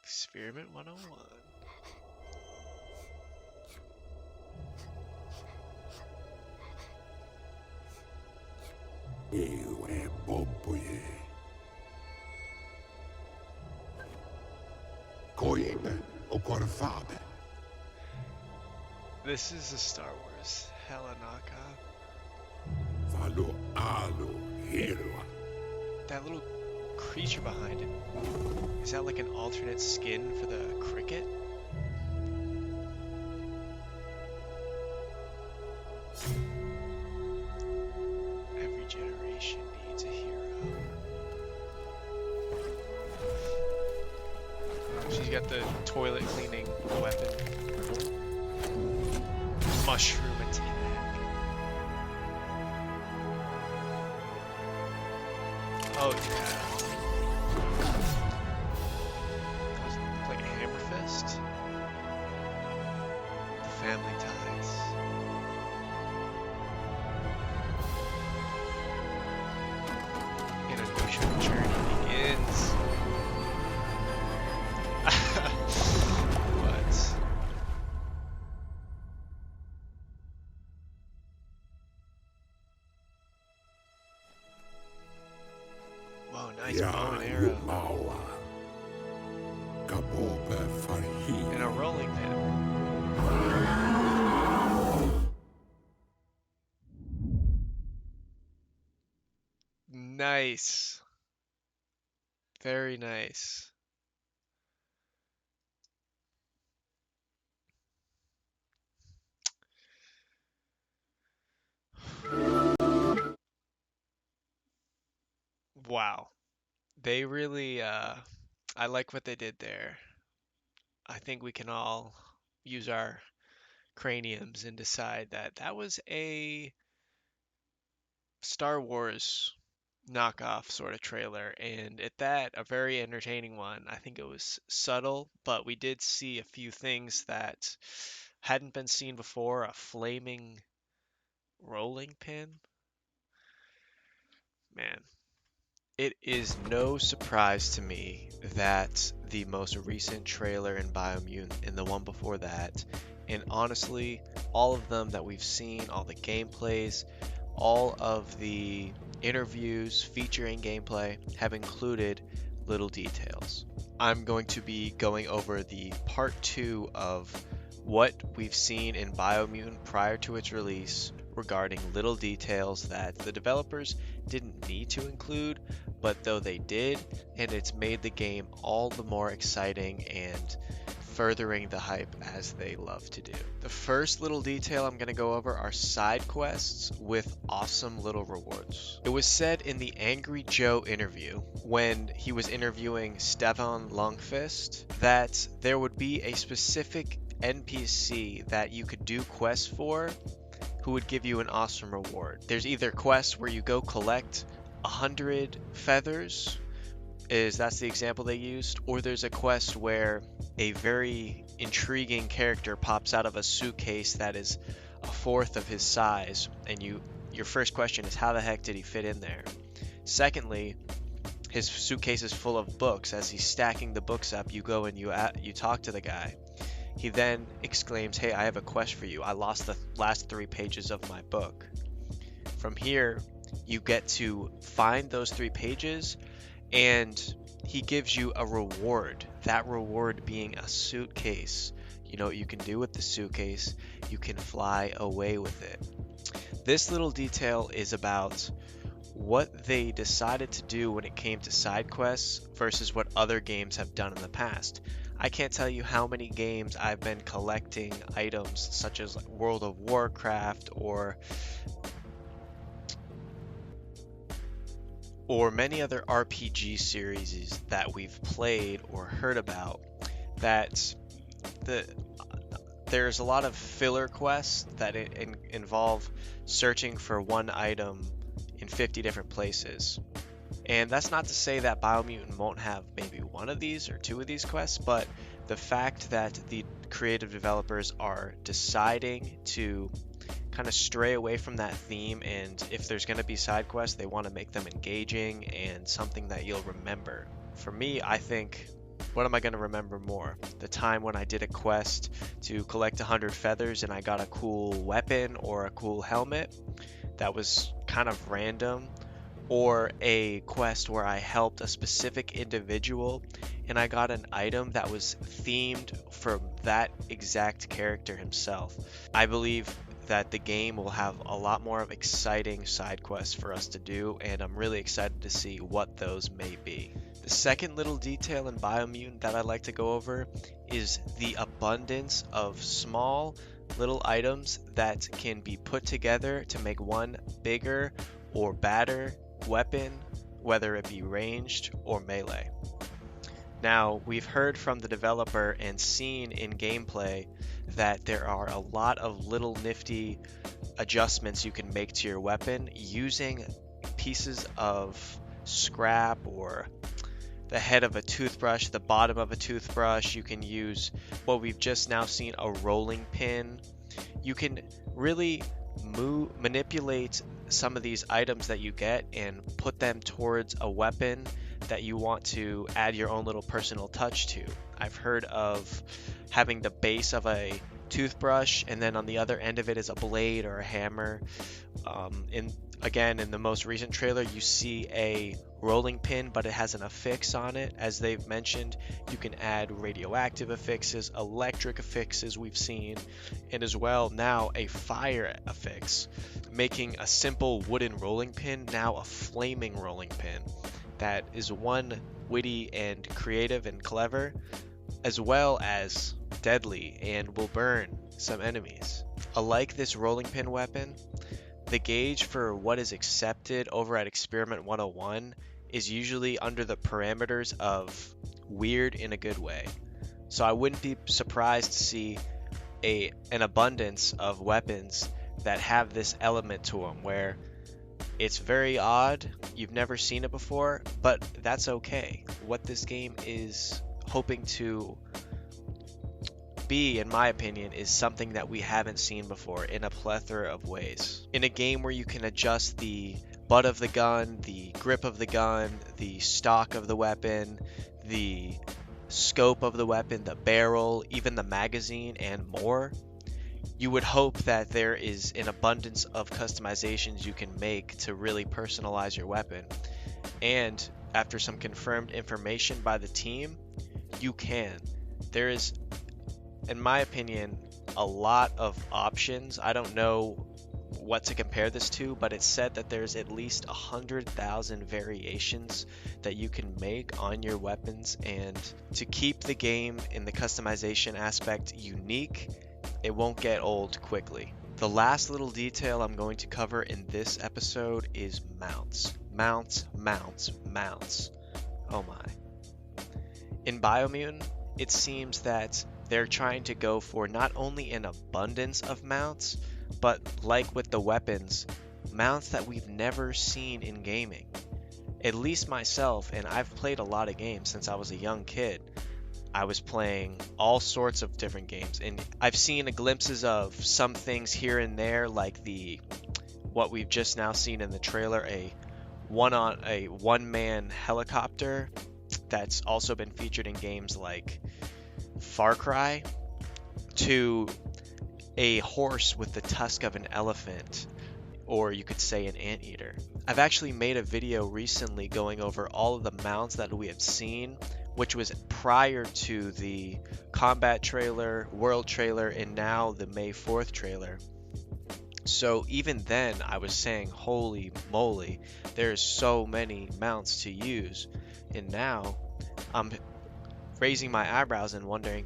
Experiment 101. Eu é bomboye. Coibe o corfabe. This is a Star Wars hella knockoff. Valo alu hero. That little creature behind him. Is that like an alternate skin for the cricket? Every generation needs a hero. She's got the toilet cleaning weapon. Mushroom attack. Oh yeah. Like a hammer fist. The family ties. An unusual journey begins. What? Whoa, nice bow and arrow. Mawa. Kabobe farhi. And a rolling pin. Nice. Very nice. Wow. They really, I like what they did there. I think we can all use our craniums and decide that that was a Star Wars knockoff sort of trailer, and at that, a very entertaining one. I think it was subtle, but we did see a few things that hadn't been seen before. A flaming rolling pin. Man, it is no surprise to me that the most recent trailer in Biomutant and the one before that, and honestly, all of them that we've seen, all the gameplays, all of the interviews featuring gameplay have included little details. I'm going to be going over the part 2 of what we've seen in Biomutant prior to its release regarding little details that the developers didn't need to include, but though they did, and it's made the game all the more exciting and furthering the hype as they love to do. The first little detail I'm going to go over are side quests with awesome little rewards. It was said in the Angry Joe interview, when he was interviewing Stefan Longfist, that there would be a specific NPC that you could do quests for who would give you an awesome reward. There's either quests where you go collect 100 feathers, that's the example they used, or there's a quest where a very intriguing character pops out of a suitcase that is a fourth of his size, and your first question is, how the heck did he fit in there? Secondly, his suitcase is full of books. As he's stacking the books up, you go and you talk to the guy. He then exclaims, hey, I have a quest for you. I lost the last 3 pages of my book. From here, you get to find those 3 pages, and he gives you a reward. That reward being a suitcase. You know what you can do with the suitcase? You can fly away with it. This little detail is about what they decided to do when it came to side quests versus what other games have done in the past. I can't tell you how many games I've been collecting items such as World of Warcraft or many other RPG series that we've played or heard about, that there's a lot of filler quests that involve searching for one item in 50 different places. And that's not to say that Biomutant won't have maybe one of these or 2 of these quests, but the fact that the creative developers are deciding to kind of stray away from that theme, and if there's going to be side quests, they want to make them engaging and something that you'll remember. For me, I think What am I going to remember more? The time when I did a quest to collect 100 feathers and I got a cool weapon or a cool helmet that was kind of random, or a quest where I helped a specific individual and I got an item that was themed for that exact character himself. I believe that the game will have a lot more of exciting side quests for us to do, and I'm really excited to see what those may be. The second little detail in Biomutant that I'd like to go over is the abundance of small little items that can be put together to make one bigger or badder weapon, whether it be ranged or melee. Now, we've heard from the developer and seen in gameplay that there are a lot of little nifty adjustments you can make to your weapon using pieces of scrap or the head of a toothbrush, the bottom of a toothbrush. You can use what we've just now seen, a rolling pin. You can really manipulate some of these items that you get and put them towards a weapon that you want to add your own little personal touch to. I've heard of having the base of a toothbrush and then on the other end of it is a blade or a hammer. In the most recent trailer, you see a rolling pin, but it has an affix on it. As they've mentioned, you can add radioactive affixes, electric affixes we've seen, and as well now a fire affix, making a simple wooden rolling pin now a flaming rolling pin that is one witty and creative and clever, as well as deadly and will burn some enemies. Alike this rolling pin weapon, the gauge for what is accepted over at Experiment 101 is usually under the parameters of weird in a good way. So I wouldn't be surprised to see an abundance of weapons that have this element to them where it's very odd, you've never seen it before, but that's okay. What this game is hoping to be, in my opinion, is something that we haven't seen before in a plethora of ways. In a game where you can adjust the butt of the gun, the grip of the gun, the stock of the weapon, the scope of the weapon, the barrel, even the magazine, and more, you would hope that there is an abundance of customizations you can make to really personalize your weapon. And after some confirmed information by the team, you can. There is, in my opinion, a lot of options. I don't know what to compare this to, but it's said that there's at least 100,000 variations that you can make on your weapons, and to keep the game in the customization aspect unique, it won't get old quickly. The last little detail I'm going to cover in this episode is mounts. Mounts. Oh my. In Biomutant, it seems that they're trying to go for not only an abundance of mounts, but like with the weapons, mounts that we've never seen in gaming. At least myself, and I've played a lot of games since I was a young kid. I was playing all sorts of different games, and I've seen glimpses of some things here and there, like what we've just now seen in the trailer, a one-man helicopter that's also been featured in games like Far Cry, to a horse with the tusk of an elephant, or you could say an anteater. I've actually made a video recently going over all of the mounts that we have seen, which was prior to the combat trailer, world trailer, and now the May 4th trailer. So even then I was saying, holy moly, there's so many mounts to use. And now I'm raising my eyebrows and wondering,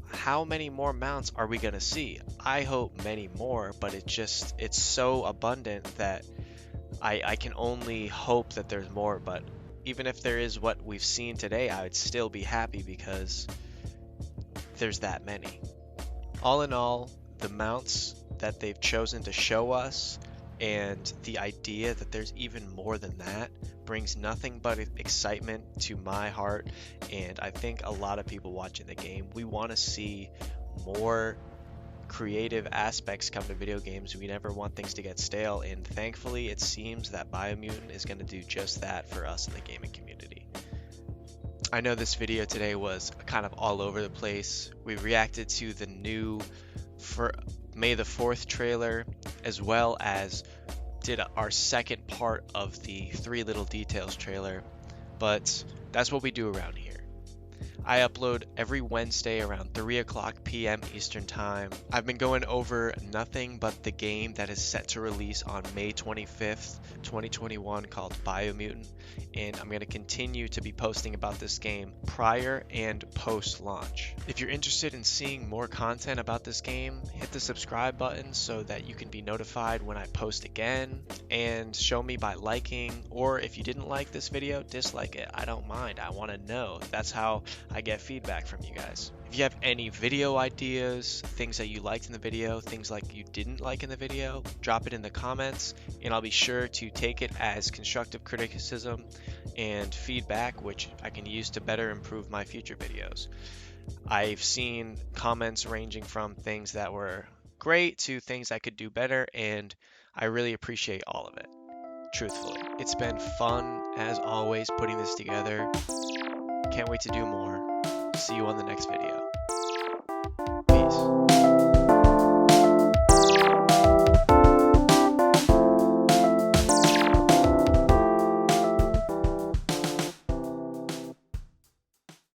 how many more mounts are we gonna see? I hope many more, but it's so abundant that I can only hope that there's more. But even if there is what we've seen today, I would still be happy because there's that many. All in all, the mounts that they've chosen to show us and the idea that there's even more than that brings nothing but excitement to my heart, and I think a lot of people watching the game, we want to see more creative aspects come to video games. We never want things to get stale, and thankfully it seems that Biomutant is going to do just that for us in the gaming community. I know this video today was kind of all over the place. We reacted to the new for May the 4th trailer, as well as did our second part of the Three Little Details trailer, but that's what we do around here. I upload every Wednesday around 3 o'clock p.m. Eastern Time. I've been going over nothing but the game that is set to release on May 25th, 2021 called Biomutant, and I'm going to continue to be posting about this game prior and post launch. If you're interested in seeing more content about this game, hit the subscribe button so that you can be notified when I post again, and show me by liking, or if you didn't like this video, dislike it. I don't mind. I want to know. That's how I get feedback from you guys. If you have any video ideas, things that you liked in the video, things like you didn't like in the video, drop it in the comments, and I'll be sure to take it as constructive criticism and feedback, which I can use to better improve my future videos. I've seen comments ranging from things that were great to things I could do better, and I really appreciate all of it. Truthfully, it's been fun as always putting this together. Can't wait to do more. See you on the next video.